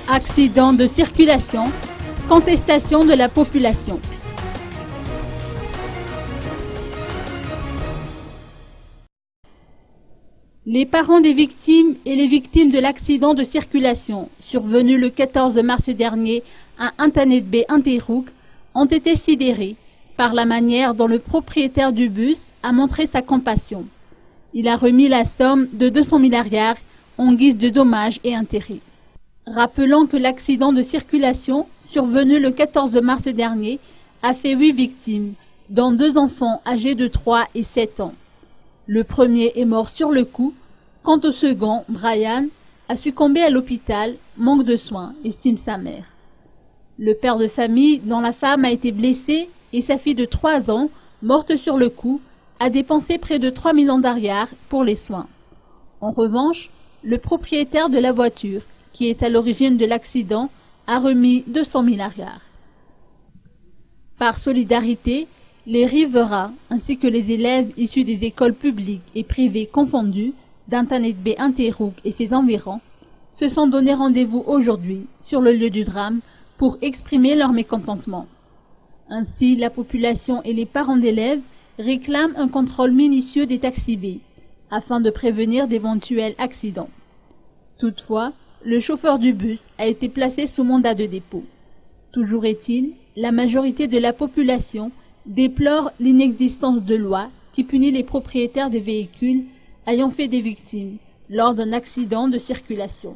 Accident de circulation, contestation de la population. Les parents des victimes et les victimes de l'accident de circulation survenu le 14 mars dernier à Internet B Anterouk ont été sidérés par la manière dont le propriétaire du bus a montré sa compassion. Il a remis la somme de 200 000 arrières en guise de dommages et intérêts. Rappelons que l'accident de circulation survenu le 14 mars dernier a fait 8 victimes, dont 2 enfants âgés de 3 et 7 ans. Le premier est mort sur le coup, quant au second, Brian, a succombé à l'hôpital, manque de soins, estime sa mère. Le père de famille, dont la femme a été blessée, et sa fille de 3 ans, morte sur le coup, a dépensé près de 3 millions d'arrières pour les soins. En revanche, le propriétaire de la voiture, qui est à l'origine de l'accident, a remis 200 000 arrières. Par solidarité, les riverains ainsi que les élèves issus des écoles publiques et privées confondues d'Internet B Anterouk et ses environs se sont donné rendez-vous aujourd'hui sur le lieu du drame pour exprimer leur mécontentement. Ainsi, la population et les parents d'élèves réclament un contrôle minutieux des taxis B afin de prévenir d'éventuels accidents. Toutefois, le chauffeur du bus a été placé sous mandat de dépôt. Toujours est-il, la majorité de la population déplore l'inexistence de loi qui punit les propriétaires des véhicules ayant fait des victimes lors d'un accident de circulation.